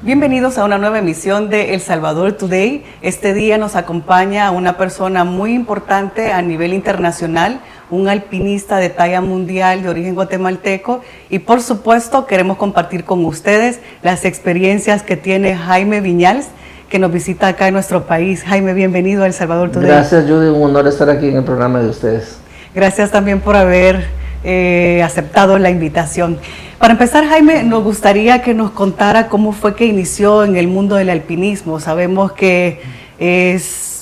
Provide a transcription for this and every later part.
Bienvenidos a una nueva emisión de El Salvador Today. Este día nos acompaña una persona muy importante a nivel internacional, un alpinista de talla mundial de origen guatemalteco, y por supuesto queremos compartir con ustedes las experiencias que tiene Jaime Viñals, que nos visita acá en nuestro país. Jaime, bienvenido a El Salvador Today. Gracias, Judy, un honor estar aquí en el programa de ustedes. Gracias también por haber aceptado la invitación. Para empezar, Jaime, nos gustaría que nos contara cómo fue que inició en el mundo del alpinismo. Sabemos que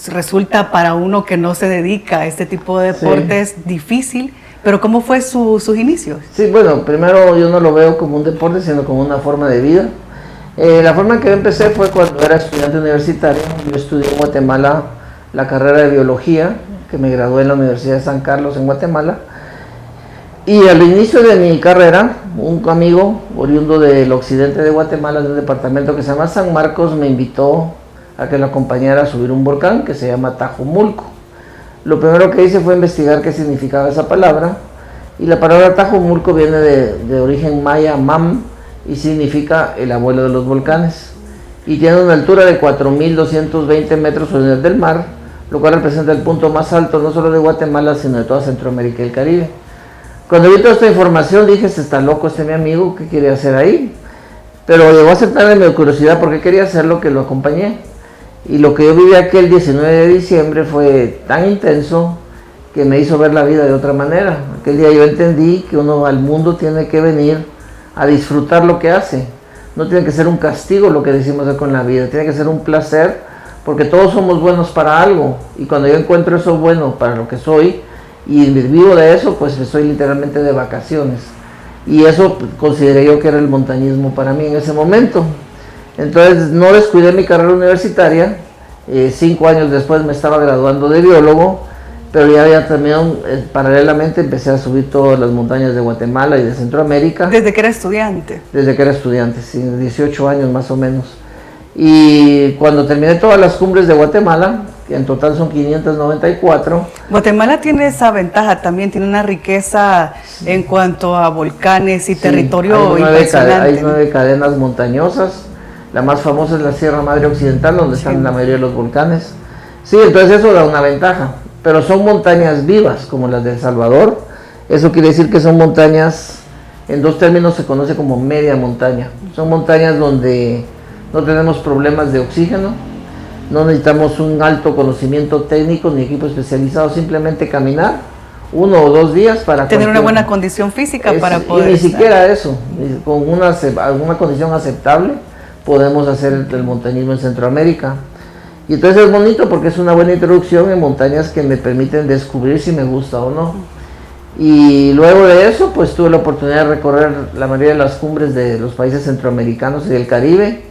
resulta para uno que no se dedica a este tipo de deportes difícil, pero ¿cómo fue sus inicios? Sí, bueno, primero yo no lo veo como un deporte, sino como una forma de vida. La forma en que yo empecé fue cuando era estudiante universitario. Yo estudié en Guatemala la carrera de biología, que me gradué en la Universidad de San Carlos en Guatemala. Y al inicio de mi carrera, un amigo oriundo del occidente de Guatemala, de un departamento que se llama San Marcos, me invitó a que lo acompañara a subir un volcán que se llama Tajumulco. Lo primero que hice fue investigar qué significaba esa palabra, y la palabra Tajumulco viene de origen maya, mam, y significa el abuelo de los volcanes. Y tiene una altura de 4.220 metros sobre el nivel del mar, lo cual representa el punto más alto no solo de Guatemala, sino de toda Centroamérica y el Caribe. Cuando vi toda esta información dije, se está loco mi amigo, ¿qué quiere hacer ahí? Pero llegó a aceptarme mi curiosidad porque quería hacerlo, que lo acompañé. Y lo que yo viví aquel 19 de diciembre fue tan intenso que me hizo ver la vida de otra manera. Aquel día yo entendí que uno al mundo tiene que venir a disfrutar lo que hace. No tiene que ser un castigo lo que decimos con la vida, tiene que ser un placer, porque todos somos buenos para algo. Y cuando yo encuentro eso bueno para lo que soy, y vivo de eso, pues estoy literalmente de vacaciones. Y eso consideré yo que era el montañismo para mí en ese momento. Entonces no descuidé mi carrera universitaria. 5 años después me estaba graduando de biólogo, pero ya también paralelamente empecé a subir todas las montañas de Guatemala y de Centroamérica. ¿Desde que era estudiante? Desde que era estudiante, sí, 18 años más o menos. Y cuando terminé todas las cumbres de Guatemala, que en total son 594. Guatemala tiene esa ventaja, también tiene una riqueza en cuanto a volcanes y territorio impresionante. Hay 9 cadenas montañosas. La más famosa es la Sierra Madre Occidental, donde están la mayoría de los volcanes. Sí, entonces eso da una ventaja, pero son montañas vivas, como las de El Salvador. Eso quiere decir que son montañas, en 2 términos se conoce como media montaña. Son montañas donde no tenemos problemas de oxígeno, no necesitamos un alto conocimiento técnico ni equipo especializado, simplemente caminar 1 o 2 días para tener una buena condición física para poder. Y ni siquiera eso, con alguna condición aceptable podemos hacer el montañismo en Centroamérica. Y entonces es bonito porque es una buena introducción en montañas que me permiten descubrir si me gusta o no. Y luego de eso, pues tuve la oportunidad de recorrer la mayoría de las cumbres de los países centroamericanos y del Caribe.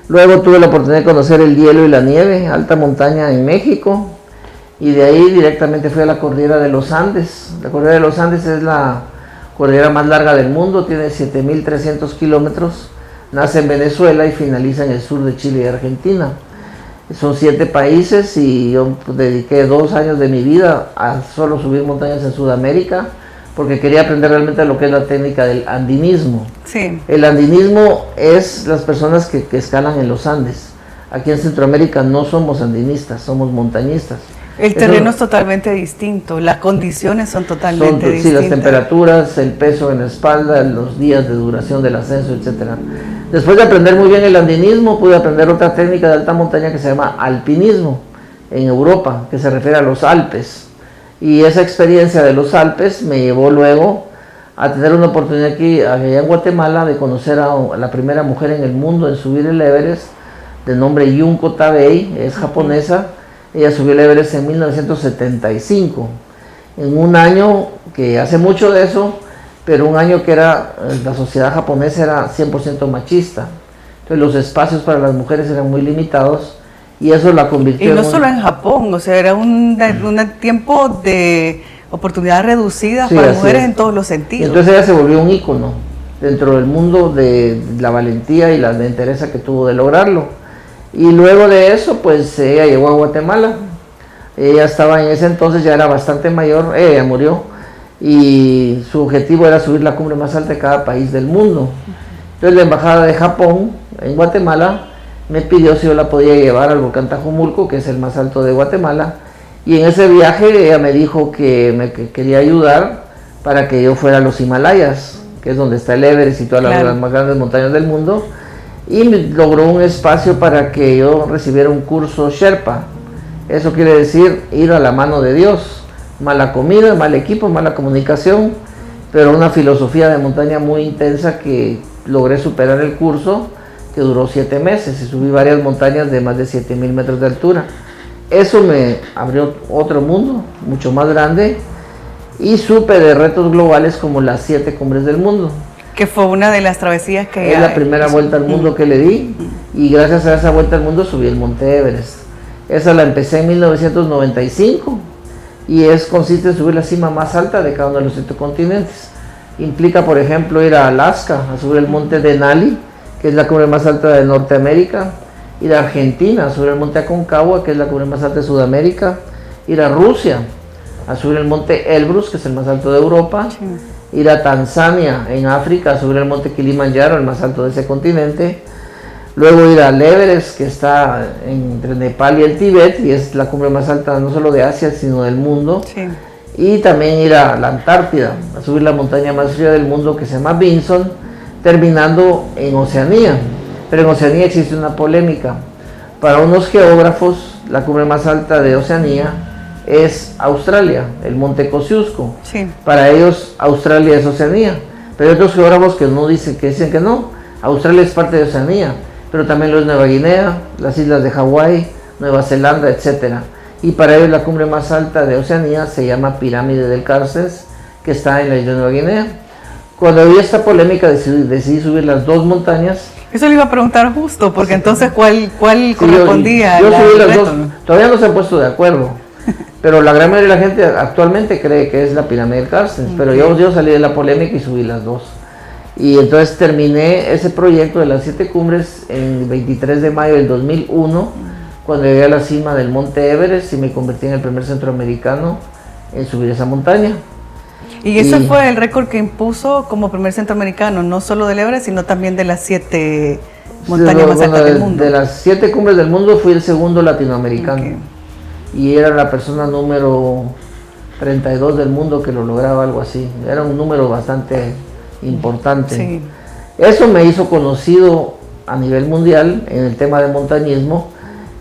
Luego tuve la oportunidad de conocer el hielo y la nieve, alta montaña en México, y de ahí directamente fui a la cordillera de los Andes. La cordillera de los Andes es la cordillera más larga del mundo, tiene 7.300 kilómetros, nace en Venezuela y finaliza en el sur de Chile y Argentina. Son 7 países y yo dediqué 2 años de mi vida a solo subir montañas en Sudamérica, porque quería aprender realmente lo que es la técnica del andinismo. Sí. El andinismo es las personas que escalan en los Andes. Aquí en Centroamérica no somos andinistas, somos montañistas. El terreno es totalmente distinto, las condiciones son totalmente distintas. Sí, las temperaturas, el peso en la espalda, los días de duración del ascenso, etc. Después de aprender muy bien el andinismo, pude aprender otra técnica de alta montaña que se llama alpinismo en Europa, que se refiere a los Alpes. Y esa experiencia de los Alpes me llevó luego a tener una oportunidad aquí, allá en Guatemala, de conocer a la primera mujer en el mundo en subir el Everest, de nombre Junko Tabei, es japonesa. Ella subió el Everest en 1975, en un año que hace mucho de eso, pero un año que la sociedad japonesa era 100% machista. Entonces los espacios para las mujeres eran muy limitados, y eso la convirtió en... Y no solo en Japón, o sea, era un tiempo de oportunidad reducida para mujeres en todos los sentidos. Y entonces ella se volvió un ícono dentro del mundo de la valentía y la entereza que tuvo de lograrlo. Y luego de eso, pues ella llegó a Guatemala. Ella estaba en ese entonces, ya era bastante mayor, ella murió, y su objetivo era subir la cumbre más alta de cada país del mundo. Entonces la embajada de Japón en Guatemala me pidió si yo la podía llevar al volcán Tajumulco, que es el más alto de Guatemala, y en ese viaje ella me dijo que quería ayudar para que yo fuera a los Himalayas, que es donde está el Everest y todas las más grandes montañas del mundo, y me logró un espacio para que yo recibiera un curso Sherpa. Eso quiere decir ir a la mano de Dios. Mala comida, mal equipo, mala comunicación, pero una filosofía de montaña muy intensa que logré superar el curso, que duró 7 meses y subí varias montañas de más de 7,000 metros de altura. Eso me abrió otro mundo, mucho más grande, y supe de retos globales como las 7 cumbres del mundo. Que fue una de las travesías que... Es la primera vuelta al mundo que le di, y gracias a esa vuelta al mundo subí el Monte Everest. Esa la empecé en 1995, y consiste en subir la cima más alta de cada uno de los 7 continentes. Implica, por ejemplo, ir a Alaska, a subir el monte Denali, que es la cumbre más alta de Norteamérica, ir a Argentina, a subir el monte Aconcagua, que es la cumbre más alta de Sudamérica, ir a Rusia, a subir el monte Elbrus, que es el más alto de Europa, sí. Ir a Tanzania, en África, a subir el monte Kilimanjaro, el más alto de ese continente, luego ir al Everest, que está entre Nepal y el Tíbet, y es la cumbre más alta no solo de Asia, sino del mundo, sí. Y también ir a la Antártida, a subir la montaña más fría del mundo, que se llama Vinson, terminando en Oceanía. Pero en Oceanía existe una polémica. Para unos geógrafos, la cumbre más alta de Oceanía es Australia, el monte Kosciuszko. Sí. Para ellos, Australia es Oceanía. Pero hay otros geógrafos que dicen que no. Australia es parte de Oceanía, pero también lo es Nueva Guinea, las islas de Hawái, Nueva Zelanda, etcétera. Y para ellos la cumbre más alta de Oceanía se llama Pirámide del Carstens, que está en la isla de Nueva Guinea. Cuando había esta polémica decidí subir las 2 montañas. Eso le iba a preguntar justo, porque entonces ¿cuál correspondía? Yo subí las 2, todavía no se han puesto de acuerdo, pero la gran mayoría de la gente actualmente cree que es la Pirámide del Carstens, pero yo salí de la polémica y subí las 2. Y entonces terminé ese proyecto de las 7 cumbres en 23 de mayo del 2001, cuando llegué a la cima del Monte Everest y me convertí en el primer centroamericano en subir esa montaña. Y ese fue el récord que impuso como primer centroamericano, no solo del Everest, sino también de las 7 montañas más altas del mundo. De las 7 cumbres del mundo fui el segundo latinoamericano. Okay. Y era la persona número 32 del mundo que lo lograba, algo así. Era un número bastante importante. Sí. Eso me hizo conocido a nivel mundial en el tema de montañismo,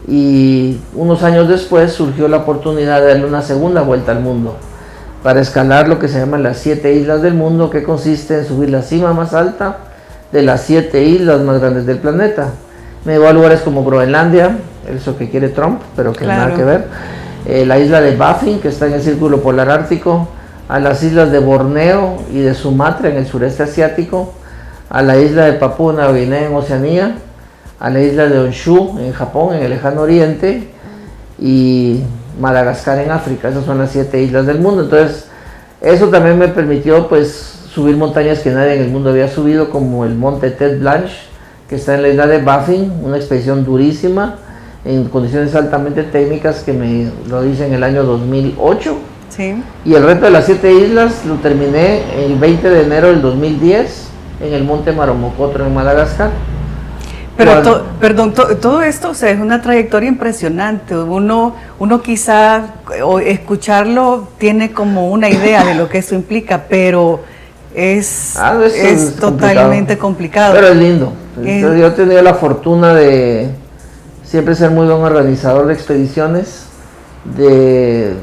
y unos años después surgió la oportunidad de darle una segunda vuelta al mundo para escalar lo que se llaman las 7 islas del mundo, que consiste en subir la cima más alta de las 7 islas más grandes del planeta. Me llevó a lugares como Groenlandia, eso que quiere Trump, pero que nada que ver, la isla de Baffin, que está en el Círculo Polar Ártico, a las islas de Borneo y de Sumatra en el sureste asiático, a la isla de Papúa Nueva Guinea en Oceanía, a la isla de Honshu en Japón, en el lejano oriente, y Madagascar en África. Esas son las 7 islas del mundo. Entonces eso también me permitió pues subir montañas que nadie en el mundo había subido, como el monte Tête Blanche, que está en la isla de Baffin, una expedición durísima en condiciones altamente técnicas, que me lo hice en el año 2008. Sí. Y el reto de las 7 islas lo terminé el 20 de enero del 2010 en el monte Maromocotro en Madagascar. Pero todo esto, o sea, es una trayectoria impresionante. Uno quizá o escucharlo tiene como una idea de lo que eso implica, pero es totalmente complicado. Pero es lindo. Yo he tenido la fortuna de siempre ser muy buen organizador de expediciones, de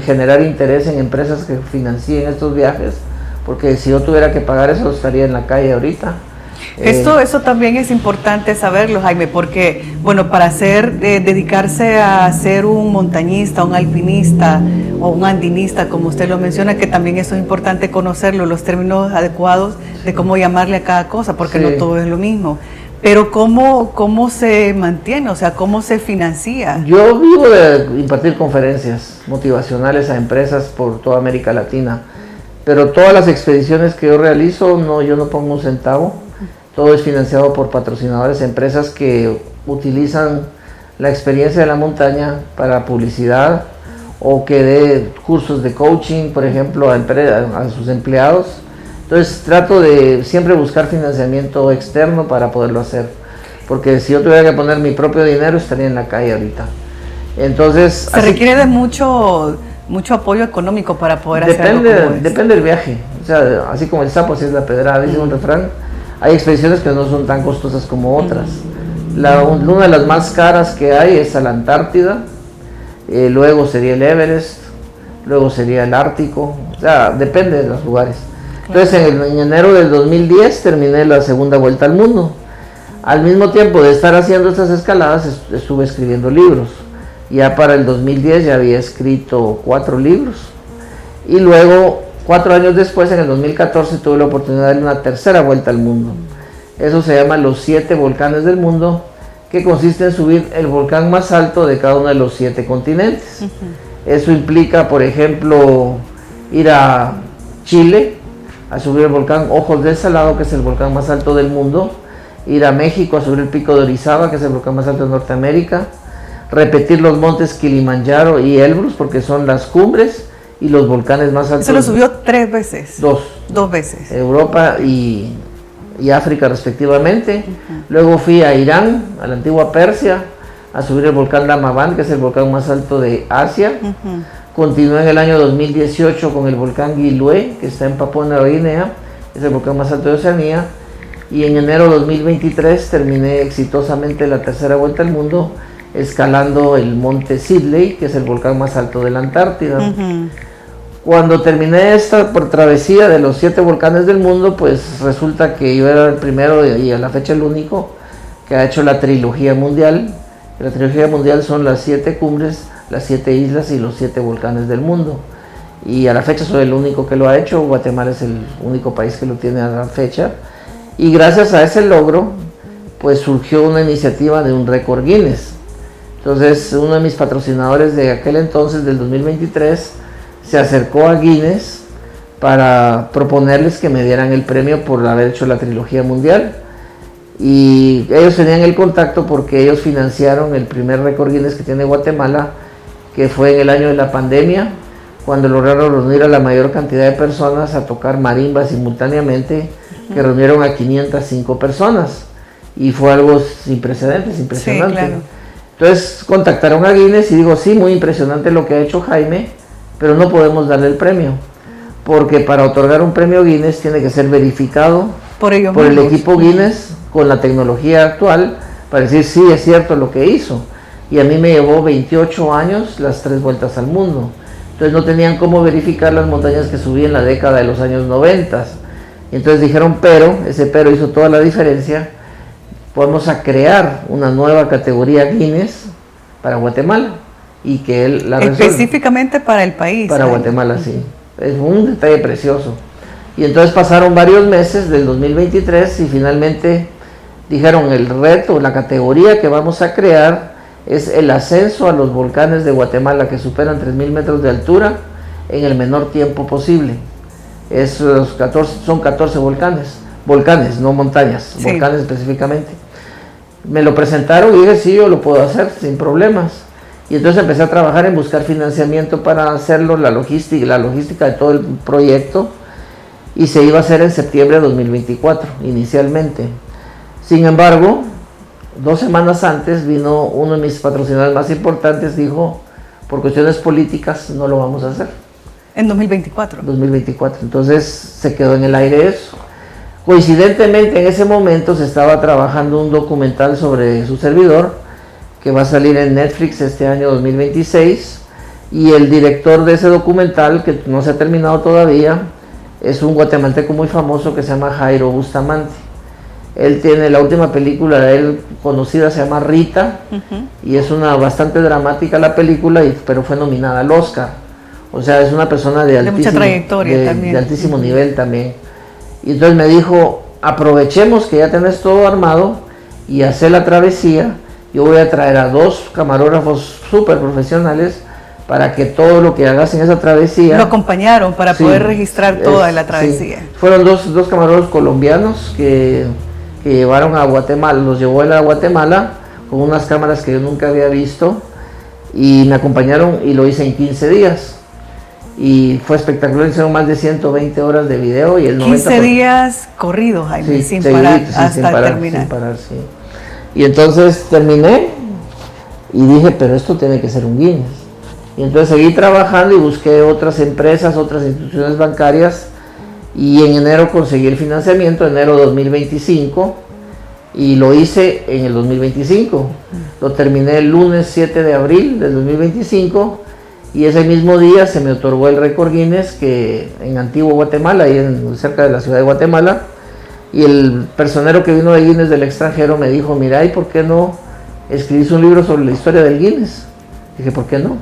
generar interés en empresas que financien estos viajes, porque si yo tuviera que pagar eso estaría en la calle ahorita. Eso también es importante saberlo, Jaime, porque bueno, para dedicarse a ser un montañista, un alpinista o un andinista, como usted lo menciona, que también eso es importante conocerlo, los términos adecuados de cómo llamarle a cada cosa, porque no todo es lo mismo. Pero ¿cómo se mantiene? O sea, ¿cómo se financia? Yo vivo de impartir conferencias motivacionales a empresas por toda América Latina, pero todas las expediciones que yo realizo, yo no pongo un centavo. Todo es financiado por patrocinadores, empresas que utilizan la experiencia de la montaña para publicidad, o que dé cursos de coaching, por ejemplo, a sus empleados, Entonces trato de siempre buscar financiamiento externo para poderlo hacer, porque si yo tuviera que poner mi propio dinero estaría en la calle ahorita. Entonces se requiere de mucho apoyo económico para poder hacerlo. Depende del viaje, o sea, así como el sapo así es la pedrada, dice un refrán. Hay expediciones que no son tan costosas como otras. Una de las más caras que hay es a la Antártida, luego sería el Everest, luego sería el Ártico, o sea, depende de los lugares. Entonces en enero del 2010 terminé la segunda vuelta al mundo. Al mismo tiempo de estar haciendo estas escaladas estuve escribiendo libros. Ya para el 2010 ya había escrito 4 libros. Y luego, 4 años después, en el 2014, tuve la oportunidad de dar una tercera vuelta al mundo. Eso se llama los 7 volcanes del mundo, que consiste en subir el volcán más alto de cada uno de los 7 continentes. Eso implica, por ejemplo, ir a Chile, a subir el volcán Ojos del Salado, que es el volcán más alto del mundo, ir a México a subir el pico de Orizaba, que es el volcán más alto de Norteamérica, repetir los montes Kilimanjaro y Elbrus, porque son las cumbres y los volcanes más altos. ¿Se lo subió 3 veces? 2 veces. Europa y África respectivamente. Luego fui a Irán, a la antigua Persia, a subir el volcán Damavand, que es el volcán más alto de Asia. Continué en el año 2018 con el volcán Gilue, que está en Papúa Nueva Guinea, es el volcán más alto de Oceanía. Y en enero de 2023 terminé exitosamente la tercera vuelta al mundo, escalando el monte Sidley, que es el volcán más alto de la Antártida. Cuando terminé esta travesía de los 7 volcanes del mundo, pues resulta que yo era el primero y a la fecha el único que ha hecho la trilogía mundial. La trilogía mundial son las 7 cumbres, las 7 islas y los 7 volcanes del mundo. Y a la fecha soy el único que lo ha hecho. Guatemala es el único país que lo tiene a la fecha. Y gracias a ese logro, pues surgió una iniciativa de un récord Guinness. Entonces, uno de mis patrocinadores de aquel entonces, del 2023, se acercó a Guinness para proponerles que me dieran el premio por haber hecho la trilogía mundial. Y ellos tenían el contacto porque ellos financiaron el primer récord Guinness que tiene Guatemala, que fue en el año de la pandemia, cuando lograron reunir a la mayor cantidad de personas a tocar marimba simultáneamente, que reunieron a 505 personas. Y fue algo sin precedentes, impresionante. Sí, claro. Entonces contactaron a Guinness y digo, sí, muy impresionante lo que ha hecho Jaime, pero no podemos darle el premio, porque para otorgar un premio Guinness tiene que ser verificado por el equipo Guinness con la tecnología actual para decir sí, es cierto lo que hizo. Y a mí me llevó 28 años las 3 vueltas al mundo. Entonces no tenían cómo verificar las montañas que subí en la década de los años 90. Y entonces dijeron, ese pero hizo toda la diferencia. Vamos a crear una nueva categoría Guinness para Guatemala y que él la resuelva. Específicamente para el país. Para Guatemala, sí. Es un detalle precioso. Y entonces pasaron varios meses del 2023 y finalmente dijeron el reto, la categoría que vamos a crear es el ascenso a los volcanes de Guatemala que superan 3.000 metros de altura en el menor tiempo posible. Son 14 volcanes, no montañas, sí. Volcanes específicamente. Me lo presentaron y dije, sí, yo lo puedo hacer sin problemas. Y entonces empecé a trabajar en buscar financiamiento para hacerlo, la logística de todo el proyecto, y se iba a hacer en septiembre de 2024, inicialmente. Sin embargo, 2 semanas antes vino uno de mis patrocinadores más importantes, dijo, por cuestiones políticas no lo vamos a hacer. En 2024. 2024, entonces se quedó en el aire eso. Coincidentemente en ese momento se estaba trabajando un documental sobre su servidor, que va a salir en Netflix este año 2026, y el director de ese documental, que no se ha terminado todavía, es un guatemalteco muy famoso que se llama Jairo Bustamante. Él tiene la última película de él conocida, se llama Rita, y es una bastante dramática la película, pero fue nominada al Oscar. O sea, es una persona de mucha trayectoria también. De altísimo nivel también. Y entonces me dijo, aprovechemos que ya tenés todo armado y hacer la travesía. Yo voy a traer a 2 camarógrafos súper profesionales para que todo lo que hagas en esa travesía... Lo acompañaron para poder registrar toda la travesía. Sí. Fueron dos camarógrafos colombianos que llevaron a Guatemala, los llevó él a Guatemala con unas cámaras que yo nunca había visto y me acompañaron y lo hice en 15 días. y fue espectacular, hicieron más de 120 horas de video y el 15 días corridos, Jaime, sí, sin seguido, parar, sí, hasta sin parar, terminar. sin parar, sí. Y entonces terminé y dije, pero esto tiene que ser un Guinness. Y entonces seguí trabajando y busqué otras empresas, otras instituciones bancarias, y en enero conseguí el financiamiento, enero 2025, y lo hice en el 2025. Lo terminé el lunes 7 de abril del 2025, y ese mismo día se me otorgó el récord Guinness que en Antigua Guatemala, ahí cerca de la ciudad de Guatemala, y el personero que vino de Guinness del extranjero me dijo, mira, ¿y por qué no escribís un libro sobre la historia del Guinness? Dije, ¿por qué no?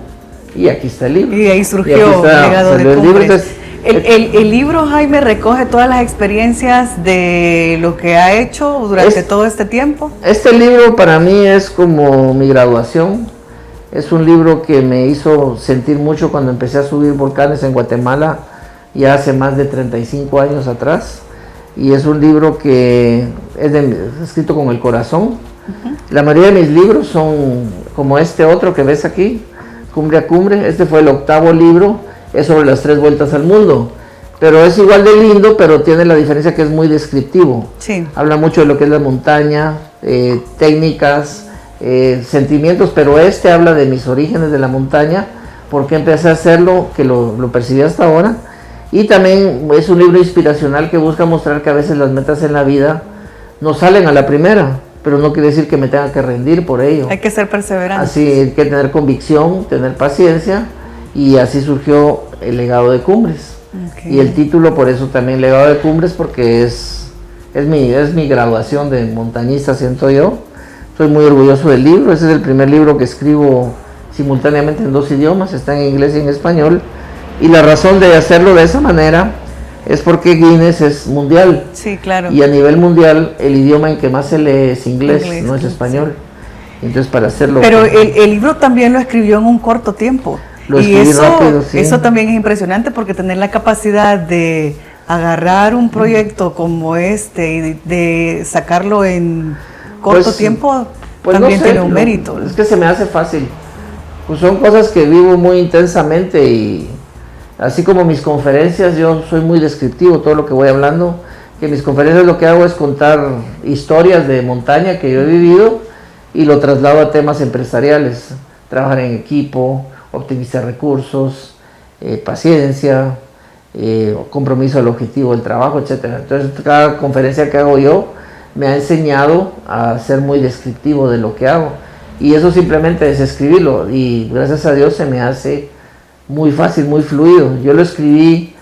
Y aquí está el libro. Y ahí surgió Legado de Cumbres. El libro, Jaime, recoge todas las experiencias de lo que ha hecho durante todo este tiempo. Este libro para mí es como mi graduación. Es un libro que me hizo sentir mucho cuando empecé a subir volcanes en Guatemala, ya hace más de 35 años atrás. Y es un libro que es escrito con el corazón. La mayoría de mis libros son como este otro que ves aquí, Cumbre a Cumbre. Este fue el 8º libro, es sobre las 3 vueltas al mundo. Pero es igual de lindo, pero tiene la diferencia que es muy descriptivo. Sí. Habla mucho de lo que es la montaña, técnicas, sentimientos, pero este habla de mis orígenes de la montaña, por qué empecé a hacerlo, que lo percibí hasta ahora. Y también es un libro inspiracional que busca mostrar que a veces las metas en la vida no salen a la primera, pero no quiere decir que me tenga que rendir por ello. Hay que ser perseverante. Así hay que tener convicción, tener paciencia, y así surgió el Legado de Cumbres. Okay. Y el título por eso también Legado de Cumbres, porque es mi graduación de montañista, siento yo. Estoy muy orgulloso del libro. Ese es el primer libro que escribo simultáneamente en 2 idiomas, está en inglés y en español. Y la razón de hacerlo de esa manera es porque Guinness es mundial. Sí, claro. Y a nivel mundial el idioma en que más se lee es inglés, no es español. Sí. Entonces para hacerlo... Pero el libro también lo escribió en un corto tiempo. Lo escribí rápido, sí. Eso también es impresionante, porque tener la capacidad de agarrar un proyecto como este y de sacarlo en corto tiempo, también tiene un mérito. Es que se me hace fácil. Pues son cosas que vivo muy intensamente, y así como mis conferencias, yo soy muy descriptivo, todo lo que voy hablando, que mis conferencias lo que hago es contar historias de montaña que yo he vivido y lo traslado a temas empresariales, trabajar en equipo, optimizar recursos, paciencia, compromiso al objetivo del trabajo, etcétera. Entonces cada conferencia que hago yo me ha enseñado a ser muy descriptivo de lo que hago, y eso simplemente es escribirlo, y gracias a Dios se me hace muy fácil, muy fluido. Yo lo escribí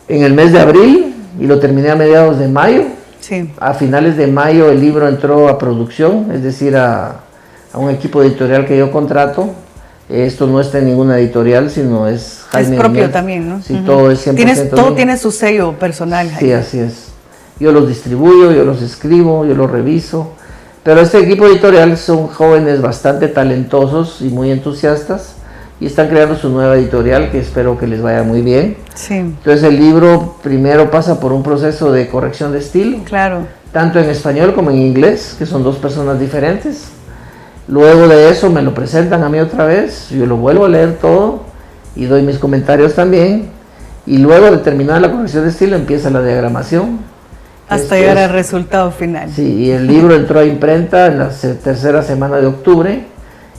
en el mes de abril y lo terminé a mediados de mayo. Sí. A finales de mayo el libro entró a producción, es decir, a un equipo editorial que yo contrato. Esto no está en ninguna editorial, sino es Jaime. Es propio Daniel. También, ¿no? Sí, todo es 100% todo mío. tiene su sello personal, Jaime. Sí, así es. Yo los distribuyo, yo los escribo, yo los reviso. Pero este equipo editorial son jóvenes bastante talentosos y muy entusiastas, y están creando su nueva editorial, que espero que les vaya muy bien. Sí. Entonces el libro primero pasa por un proceso de corrección de estilo. Claro. Tanto en español como en inglés, que son 2 personas diferentes. Luego de eso me lo presentan a mí otra vez, yo lo vuelvo a leer todo y doy mis comentarios también. Y luego de terminar la corrección de estilo empieza la diagramación. Hasta llegar al resultado final. Sí, y el libro entró a imprenta en la 3ª semana de octubre,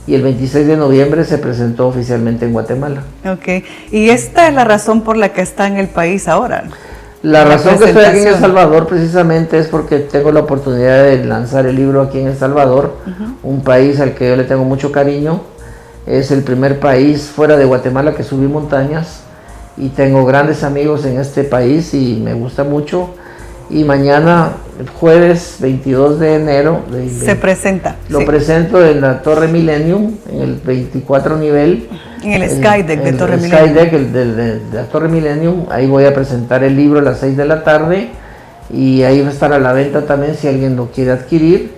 y el 26 de noviembre se presentó oficialmente en Guatemala. Ok, y esta es la razón por la que está en el país ahora. La razón que estoy aquí en El Salvador precisamente es porque tengo la oportunidad de lanzar el libro aquí en El Salvador, un país al que yo le tengo mucho cariño. Es el primer país fuera de Guatemala que subí montañas, y tengo grandes amigos en este país y me gusta mucho. Y mañana, jueves 22 de enero, se presenta. Lo presento en la Torre Millennium, en el 24 nivel. En el Skydeck de Torre Millennium. El Skydeck de la Torre Millennium. Ahí voy a presentar el libro a las 6 de la tarde, y ahí va a estar a la venta también si alguien lo quiere adquirir,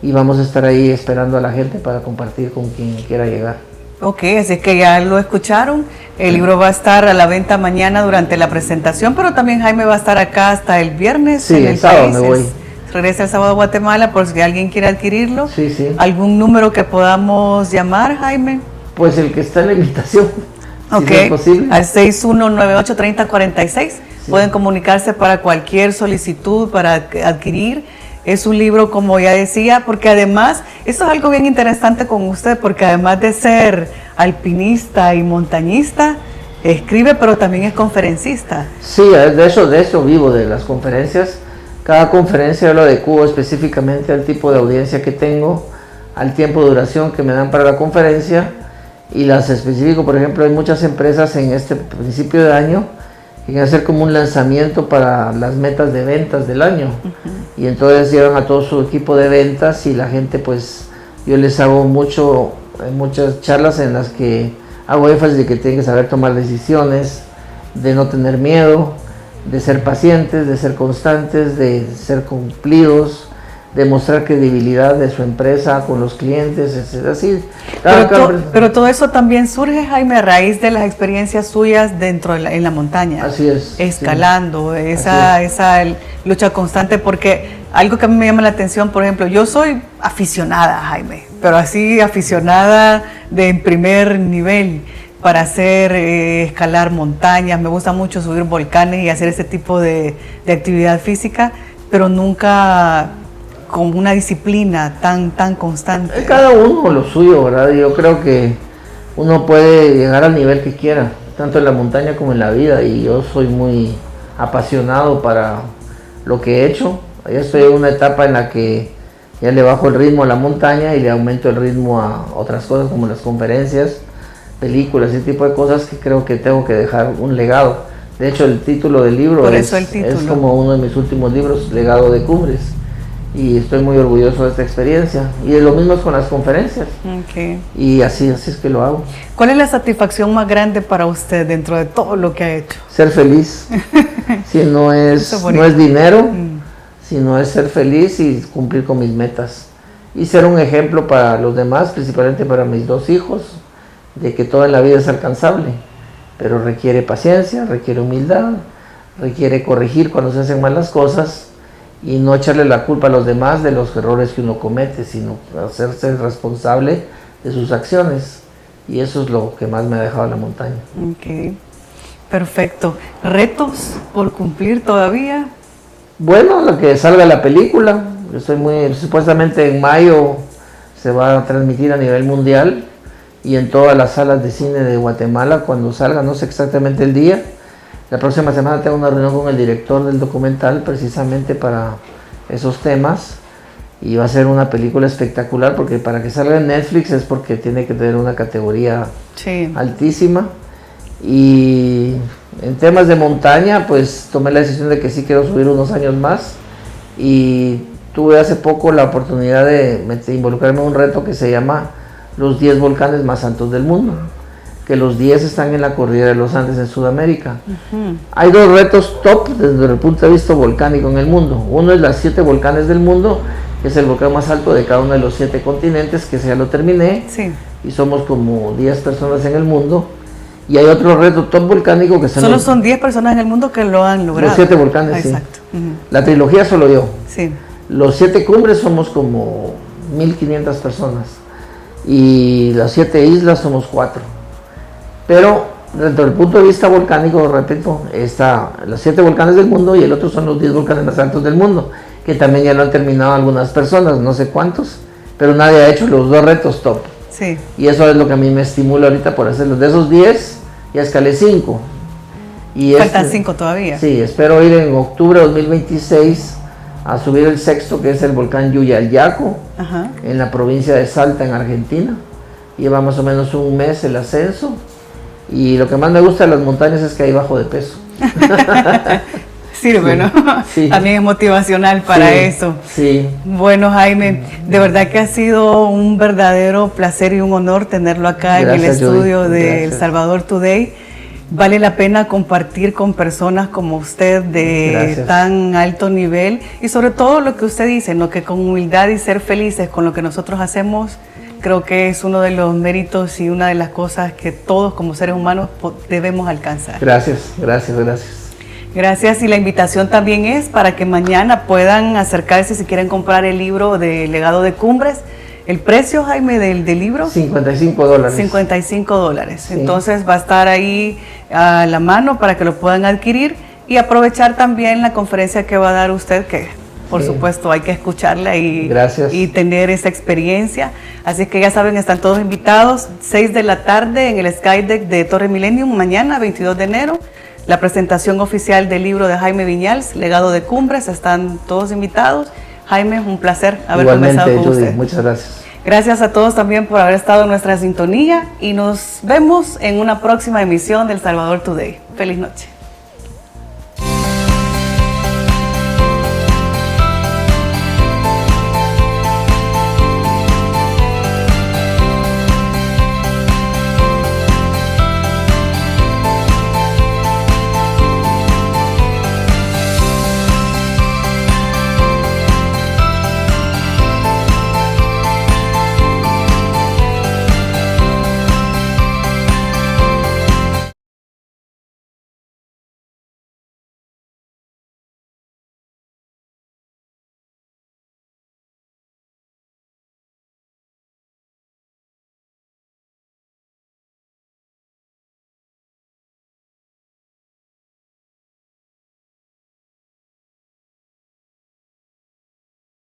y vamos a estar ahí esperando a la gente para compartir con quien quiera llegar. Ok, así que ya lo escucharon. El libro va a estar a la venta mañana durante la presentación, pero también Jaime va a estar acá hasta el viernes. Sí, en el sábado me voy. Regresa el sábado a Guatemala por si alguien quiere adquirirlo. Sí, sí. ¿Algún número que podamos llamar, Jaime? Pues el que está en la invitación. Ok, si es posible. al 6198-3046 Sí. pueden comunicarse para cualquier solicitud, para adquirir. Es un libro, como ya decía, porque además, esto es algo bien interesante con usted, porque además de ser alpinista y montañista, escribe, pero también es conferencista. Sí, de eso vivo, de las conferencias. Cada conferencia yo lo adecuo específicamente al tipo de audiencia que tengo, al tiempo de duración que me dan para la conferencia, y las especifico. Por ejemplo, hay muchas empresas en este principio de año que quieren hacer como un lanzamiento para las metas de ventas del año. Y entonces llevan a todo su equipo de ventas y la gente, pues yo les hago muchas charlas en las que hago énfasis de que tienen que saber tomar decisiones, de no tener miedo, de ser pacientes, de ser constantes, de ser cumplidos, de mostrar credibilidad de su empresa con los clientes, es así. Pero todo eso también surge, Jaime, a raíz de las experiencias suyas en la montaña. Así es. Escalando, sí. esa lucha constante, porque algo que a mí me llama la atención, por ejemplo, yo soy aficionada, Jaime, pero así aficionada de primer nivel para escalar montañas. Me gusta mucho subir volcanes y hacer ese tipo de actividad física, pero nunca con una disciplina tan constante. Cada uno lo suyo, ¿verdad? Yo creo que uno puede llegar al nivel que quiera, tanto en la montaña como en la vida, y yo soy muy apasionado para lo que he hecho. Ya estoy en una etapa en la que ya le bajo el ritmo a la montaña y le aumento el ritmo a otras cosas como las conferencias, películas, ese tipo de cosas que creo que tengo que dejar un legado. De hecho, el título del libro es como uno de mis últimos libros, Legado de Cumbres. Y estoy muy orgulloso de esta experiencia. Y lo mismo es con las conferencias. Okay. Y así es que lo hago. ¿Cuál es la satisfacción más grande para usted dentro de todo lo que ha hecho? Ser feliz. Si no es dinero, sino es ser feliz y cumplir con mis metas. Y ser un ejemplo para los demás, principalmente para mis dos hijos, de que todo en la vida es alcanzable. Pero requiere paciencia, requiere humildad, requiere corregir cuando se hacen mal las cosas, y no echarle la culpa a los demás de los errores que uno comete, sino hacerse responsable de sus acciones. Y eso es lo que más me ha dejado la montaña. Ok, perfecto. ¿Retos por cumplir todavía? Bueno, lo que salga la película, supuestamente en mayo se va a transmitir a nivel mundial y en todas las salas de cine de Guatemala cuando salga, no sé exactamente el día. La próxima semana tengo una reunión con el director del documental precisamente para esos temas, y va a ser una película espectacular, porque para que salga en Netflix es porque tiene que tener una categoría altísima. Y en temas de montaña, pues tomé la decisión de que sí quiero subir unos años más, y tuve hace poco la oportunidad de involucrarme en un reto que se llama los 10 volcanes más altos del mundo, que los 10 están en la cordillera de los Andes en Sudamérica. Hay dos retos top desde el punto de vista volcánico en el mundo. Uno es las 7 volcanes del mundo, que es el volcán más alto de cada uno de los 7 continentes, que ya lo terminé, y somos como 10 personas en el mundo. Y hay otro reto top volcánico que solo son 10 personas en el mundo que lo han logrado. Los 7 volcanes, exacto. La trilogía solo yo. Los 7 cumbres somos como 1500 personas, y las 7 islas somos 4. Pero dentro del punto de vista volcánico, repito, está los 7 volcanes del mundo, y el otro son los 10 volcanes más altos del mundo, que también ya lo han terminado algunas personas, no sé cuántos, pero nadie ha hecho los 2 retos top. Y eso es lo que a mí me estimula ahorita por hacerlos. De esos 10, ya escalé 5. Faltan 5 todavía. Sí, espero ir en octubre de 2026 a subir el 6º, que es el volcán Yuyayaco, en la provincia de Salta, en Argentina. Lleva más o menos un mes el ascenso. Y lo que más me gusta de las montañas es que hay bajo de peso. Sirve, ¿no? También es motivacional para eso. Bueno, Jaime, de verdad que ha sido un verdadero placer y un honor tenerlo acá en el estudio de El Salvador Today. Vale la pena compartir con personas como usted de tan alto nivel, y sobre todo lo que usted dice, ¿no? Que con humildad y ser felices con lo que nosotros hacemos, creo que es uno de los méritos y una de las cosas que todos como seres humanos debemos alcanzar. Gracias. Gracias, y la invitación también es para que mañana puedan acercarse, si quieren comprar el libro de Legado de Cumbres. El precio, Jaime, del libro, $55. $55. Sí. Entonces va a estar ahí a la mano para que lo puedan adquirir y aprovechar también la conferencia que va a dar usted, que por supuesto hay que escucharla y tener esa experiencia. Así que ya saben, están todos invitados, 6 de la tarde en el Skydeck de Torre Millennium, mañana 22 de enero. La presentación oficial del libro de Jaime Viñals, Legado de Cumbres, están todos invitados. Jaime, un placer haber conversado con usted. Muchas gracias. Gracias a todos también por haber estado en nuestra sintonía y nos vemos en una próxima emisión del Salvador Today. Feliz noche.